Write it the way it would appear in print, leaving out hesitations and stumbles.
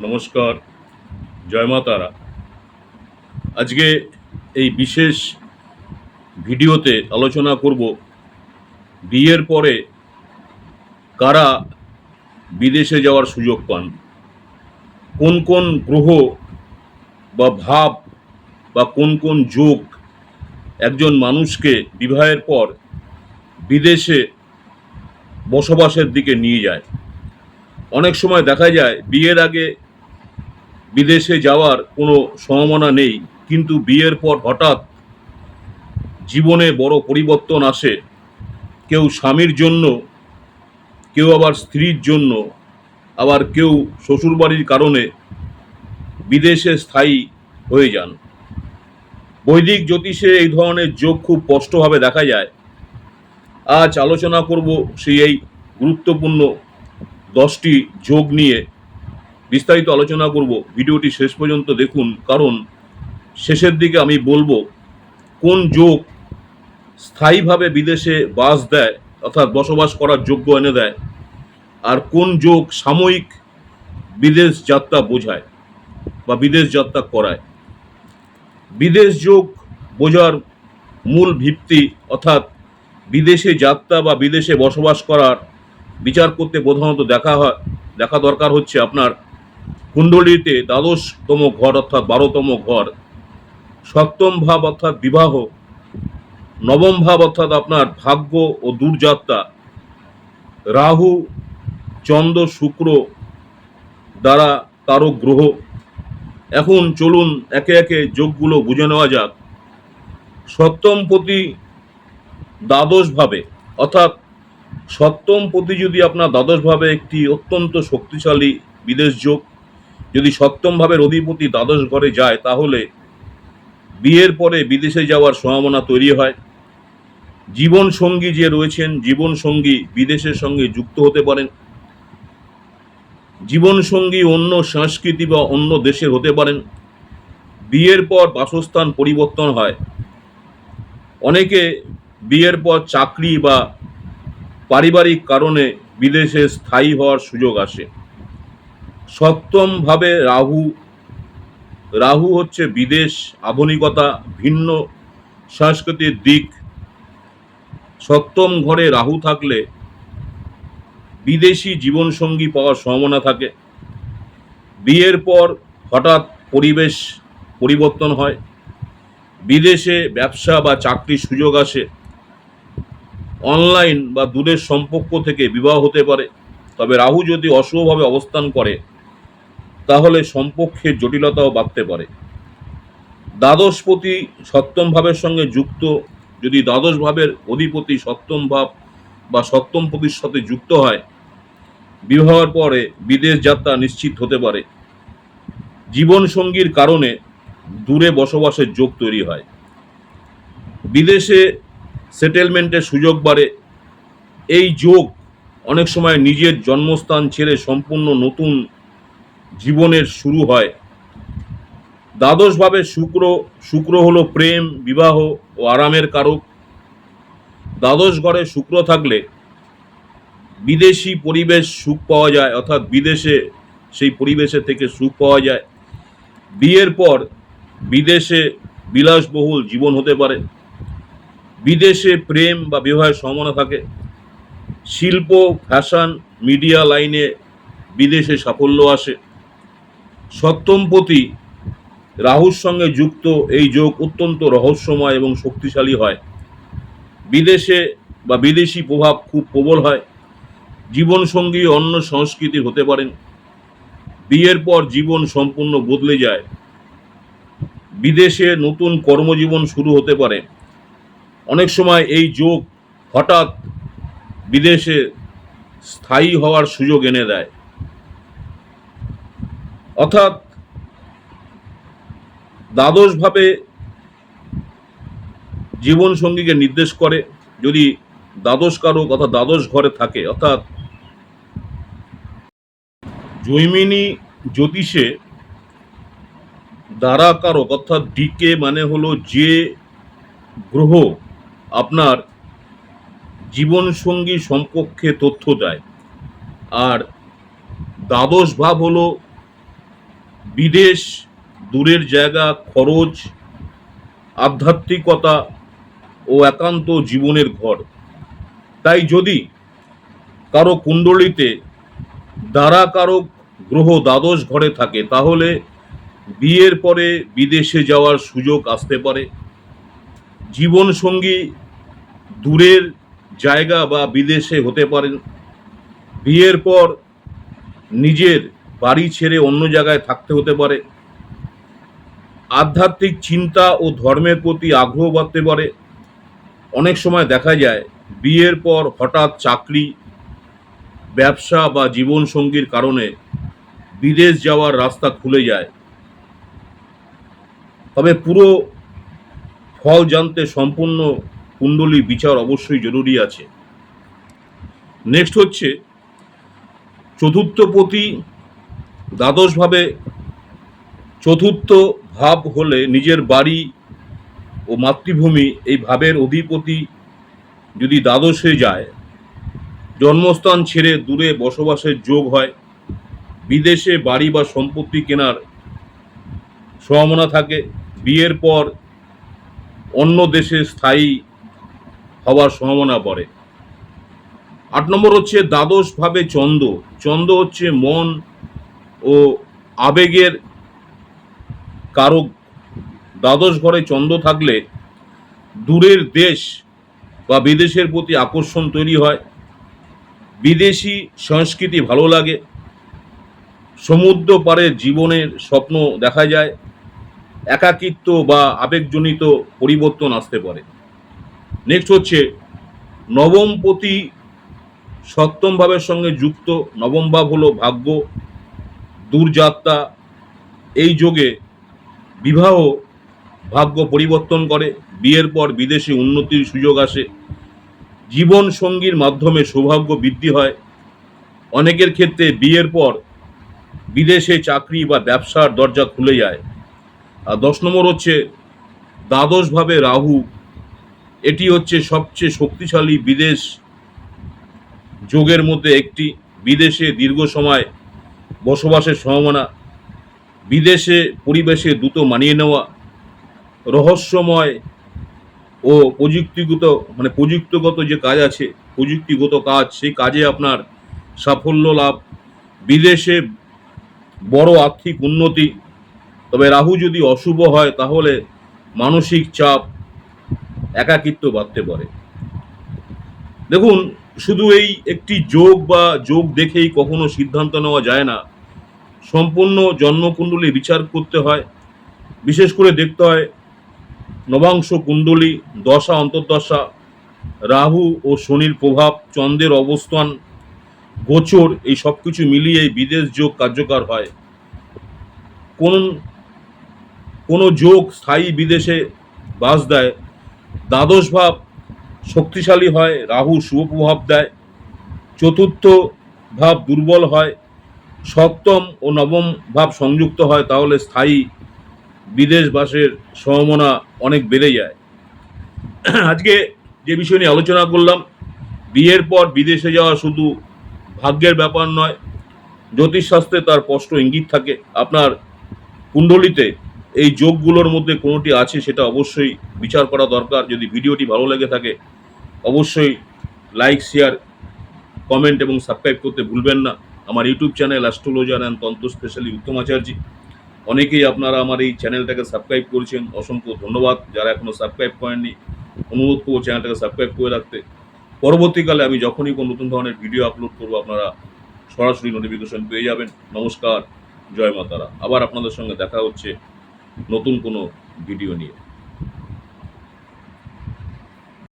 নমস্কার, জয় মা তারা। আজকে এই বিশেষ ভিডিওতে আলোচনা করব বিয়ের পরে কারা বিদেশে যাওয়ার সুযোগ পান, কোন কোন গ্রহ বা ভাব বা কোন কোন যোগ একজন মানুষকে বিবাহের পর বিদেশে বসবাসের দিকে নিয়ে যায়। অনেক সময় দেখা যায় বিয়ের আগে বিদেশে যাওয়ার কোনো সম্ভাবনা নেই, কিন্তু বিয়ের পর হঠাৎ জীবনে বড় পরিবর্তন আসে। কেউ স্বামীর জন্য, কেউ আবার স্ত্রীর জন্য, আবার কেউ শ্বশুরবাড়ির কারণে বিদেশে স্থায়ী হয়ে যান। বৈদিক জ্যোতিষে এই ধরনের যোগ খুব স্পষ্টভাবে দেখা যায়। আজ আলোচনা করব এই গুরুত্বপূর্ণ 10টি যোগ নিয়ে। বিস্তারিত আলোচনা করব, ভিডিওটি শেষ পর্যন্ত দেখুন, কারণ শেষের দিকে আমি বলবো কোন যোগ স্থায়ীভাবে বিদেশে বাস দেয়, অর্থাৎ বসবাস করার যোগ্য এনে দেয়, আর কোন যোগ সাময়িক বিদেশ যাত্রা বোঝায় বা বিদেশ যাত্রা করায়। বিদেশ যোগ বোঝার মূল ভিত্তি, অর্থাৎ বিদেশে যাত্রা বা বিদেশে বসবাস করার বিচার করতে প্রধানত দেখা দরকার হচ্ছে আপনার কুণ্ডলিতে দ্বাদশতম ঘর অর্থাৎ 12তম ঘর, সপ্তম ভাব অর্থাৎ বিবাহ, নবম ভাব অর্থাৎ আপনার ভাগ্য ও দূরযাত্রা, রাহু, চন্দ্র, শুক্র দ্বারা তারক গ্রহ। এখন চলুন একে একে যোগগুলো বুঝে নেওয়া যাক। সপ্তম পতি দ্বাদশ ভাবে, অর্থাৎ সপ্তম পতি যদি আপনার দ্বাদশ ভাবে, একটি অত্যন্ত শক্তিশালী বিদেশ যোগ। যদি সপ্তম ভাবের অধিপতি দ্বাদশ ঘরে যায়, তাহলে বিয়ের পরে বিদেশে যাওয়ার সম্ভাবনা তৈরি হয়। জীবন সঙ্গী যে রয়েছেন, জীবন সঙ্গী বিদেশের সঙ্গে যুক্ত হতে পারেন। জীবন সঙ্গী অন্য সংস্কৃতি বা অন্য দেশের হতে পারেন। বিয়ের পর বাসস্থান পরিবর্তন হয়। অনেকে বিয়ের পর চাকরি বা পারিবারিক কারণে বিদেশে স্থায়ী হওয়ার সুযোগ আসে। সপ্তম ভাবে রাহু হচ্ছে বিদেশ, আধুনিকতা, ভিন্ন সংস্কৃতির দিক। সপ্তম ঘরে রাহু থাকলে বিদেশি জীবনসঙ্গী পাওয়ার সম্ভাবনা থাকে। বিয়ের পর হঠাৎ পরিবেশ পরিবর্তন হয়, বিদেশে ব্যবসা বা চাকরির সুযোগ আসে। অনলাইন বা দূরের সম্পর্ক থেকে বিবাহ হতে পারে। তবে রাহু যদি অশুভভাবে অবস্থান করে, তাহলে সম্পর্কের জটিলতাও বাড়তে পারে। দ্বাদশপতি সপ্তম ভাবের সঙ্গে যুক্ত, যদি দ্বাদশ ভাবের অধিপতি সপ্তম ভাব বা সপ্তম পতির সাথে যুক্ত হয়, বিবাহের পরে বিদেশ যাত্রা নিশ্চিত হতে পারে। জীবন সঙ্গীর কারণে দূরে বসবাসের যোগ তৈরি হয়। বিদেশে সেটেলমেন্টের সুযোগ বাড়ে। এই যোগ অনেক সময় নিজের জন্মস্থান ছেড়ে সম্পূর্ণ নতুন জীবনের শুরু হয়। দ্বাদশ ভাবে শুক্র হলো প্রেম, বিবাহ ও আরামের কারক। দ্বাদশ ঘরে শুক্র থাকলে বিদেশি পরিবেশ সুখ পাওয়া যায়, অর্থাৎ বিদেশে সেই পরিবেশে থেকে সুখ পাওয়া যায়। বিয়ের পর বিদেশে বিলাসবহুল জীবন হতে পারে। বিদেশে প্রেম বা বিবাহের সম্ভাবনা থাকে। শিল্প, ফ্যাশন, মিডিয়া লাইনে বিদেশে সাফল্য আসে। সপ্তমপতি রাহুর সঙ্গে যুক্ত এই যোগ অত্যন্ত রহস্যময় এবং শক্তিশালী হয়। বিদেশে বা বিদেশি প্রভাব খুব প্রবল হয়। জীবনসঙ্গী অন্য সংস্কৃতির হতে পারেন। বিয়ের পর জীবন সম্পূর্ণ বদলে যায়। বিদেশে নতুন কর্মজীবন শুরু হতে পারে। অনেক সময় এই যোগ হঠাৎ বিদেশে স্থায়ী হওয়ার সুযোগ এনে দেয়। অর্থাৎ দ্বাদশ ভাবে জীবন সঙ্গীকে নির্দেশ করে। যদি দ্বাদশ কারক অর্থাৎ দ্বাদশ ঘরে থাকে, অর্থাৎ জৈমিনী জ্যোতিষে দ্বারা কারক অর্থাৎ ডিকে মানে হলো যে গ্রহ আপনার জীবন সঙ্গী সম্পর্কে তথ্য দেয়, আর দ্বাদশ ভাব হলো বিদেশ দূরের জায়গা, খরচ, আধ্যাত্মিকতা ও একান্ত জীবনের ঘর। তাই যদি কারো কুণ্ডলিতে দ্বারাকারক গ্রহ দ্বাদশ ঘরে থাকে তাহলে বিয়ের পরে বিদেশে যাওয়ার সুযোগ আসতে পারে। জীবনসঙ্গী দূরের জায়গা বা বিদেশে হতে পারেন। বিয়ের পর নিজের বাড়ি ছেড়ে অন্য জায়গায় থাকতে হতে পারে। আধ্যাত্মিক চিন্তা ও ধর্মের প্রতি আগ্রহ বাড়তে পারে। অনেক সময় দেখা যায় বিয়ের পর হঠাৎ চাকরি, ব্যবসা বা জীবনসঙ্গীর কারণে বিদেশ যাওয়ার রাস্তা খুলে যায়। তবে পুরো ফল জানতে সম্পূর্ণ কুণ্ডলী বিচার অবশ্যই জরুরি আছে। নেক্সট হচ্ছে চতুর্থপতি দ্বাদশভাবে। চতুর্থ ভাব হলে নিজের বাড়ি ও মাতৃভূমি, এই ভাবের অধিপতি যদি দ্বাদশে যায়, জন্মস্থান ছেড়ে দূরে বসবাসের যোগ হয়। বিদেশে বাড়ি বা সম্পত্তি কেনার সম্ভাবনা থাকে। বিয়ের পর অন্য দেশে স্থায়ী হওয়ার সম্ভাবনা পড়ে। 8 নম্বর হচ্ছে দ্বাদশ ভাবে চন্দ্র। চন্দ্র হচ্ছে মন ও আবেগের কারক। দ্বাদশ ঘরে চন্দ্র থাকলে দূরের দেশ বা বিদেশের প্রতি আকর্ষণ তৈরি হয়। বিদেশি সংস্কৃতি ভালো লাগে। সমুদ্র পাড়ে জীবনের স্বপ্ন দেখা যায়। একাকিত্ব বা আবেগজনিত পরিবর্তন আসতে পারে। নেক্সট হচ্ছে নবমপতি সপ্তম ভাবের সঙ্গে যুক্ত। নবম ভাব হলো ভাগ্য, দূরযাত্রা। এই যোগে বিবাহ ভাগ্য পরিবর্তন করে। বিয়ের পর বিদেশে উন্নতির সুযোগ আসে। জীবন সঙ্গীর মাধ্যমে সৌভাগ্য বৃদ্ধি হয়। অনেকের ক্ষেত্রে বিয়ের পর বিদেশে চাকরি বা ব্যবসার দরজা খুলে যায়। আর 10 নম্বর হচ্ছে দ্বাদশভাবে রাহু। এটি হচ্ছে সবচেয়ে শক্তিশালী বিদেশ যোগের মধ্যে একটি। বিদেশে দীর্ঘ সময় বসবাসের সম্ভাবনা। বিদেশে পরিবেশে দ্রুত মানিয়ে নেওয়া। রহস্যময় ও প্রযুক্তিগত যে কাজ আছে, প্রযুক্তিগত কাজ, সেই কাজে আপনার সাফল্য লাভ। বিদেশে বড় আর্থিক উন্নতি। তবে রাহু যদি অশুভ হয় তাহলে মানসিক চাপ, একাকিত্ব বাড়তে পারে। দেখুন, শুধু এই একটি যোগ বা যোগ দেখেই কখনো সিদ্ধান্ত নেওয়া যায় না। সম্পূর্ণ জন্মকুণ্ডলী বিচার করতে হয়। বিশেষ করে দেখতে হয় নবাংশ কুণ্ডলী, দশা অন্তর্দশা, রাহু ও শনির প্রভাব, চন্দ্রের অবস্থান, গোচর, এই সব কিছু মিলিয়ে বিদেশ যোগ কার্যকর হয়। কোন কোনো যোগ স্থায়ী বিদেশে বাস দেয়। দ্বাদশ ভাব শক্তিশালী হয়, রাহু শুভ প্রভাব দেয়। চতুর্থ ভাব দুর্বল হয়, সপ্তম ও নবম ভাব সংযুক্ত হয়, তাহলে স্থায়ী বিদেশ বাসের সম্ভাবনা অনেক বেড়ে যায়। আজকে যে বিষয় নিয়ে আলোচনা করলাম, বিয়ের পর বিদেশে যাওয়া শুধু ভাগ্যের ব্যাপার নয়, জ্যোতিষশাস্ত্রে তার স্পষ্ট ইঙ্গিত থাকে। আপনার কুণ্ডলিতে এই যোগগুলোর মধ্যে কোনোটি আছে সেটা অবশ্যই বিচার করা দরকার। যদি ভিডিওটি ভালো লেগে থাকে অবশ্যই লাইক, শেয়ার, কমেন্ট এবং সাবস্ক্রাইব করতে ভুলবেন না। আমার ইউটিউব চ্যানেল অ্যাস্ট্রোলজার অ্যান্ড তন্ত্র স্পেশালি উত্তম আচার্যি। অনেকেই আপনারা আমার এই চ্যানেলটাকে সাবস্ক্রাইব করেছেন, অসংখ্য ধন্যবাদ। যারা এখনও সাবস্ক্রাইব করেননি অনুরোধ করবো চ্যানেলটাকে সাবস্ক্রাইব করে রাখতে। পরবর্তীকালে আমি যখনই কোনো নতুন ধরনের ভিডিও আপলোড করবো আপনারা সরাসরি নোটিফিকেশন পেয়ে যাবেন। নমস্কার, জয় মা তারা। আবার আপনাদের সঙ্গে দেখা হচ্ছে নতুন কোনো ভিডিও নিয়ে।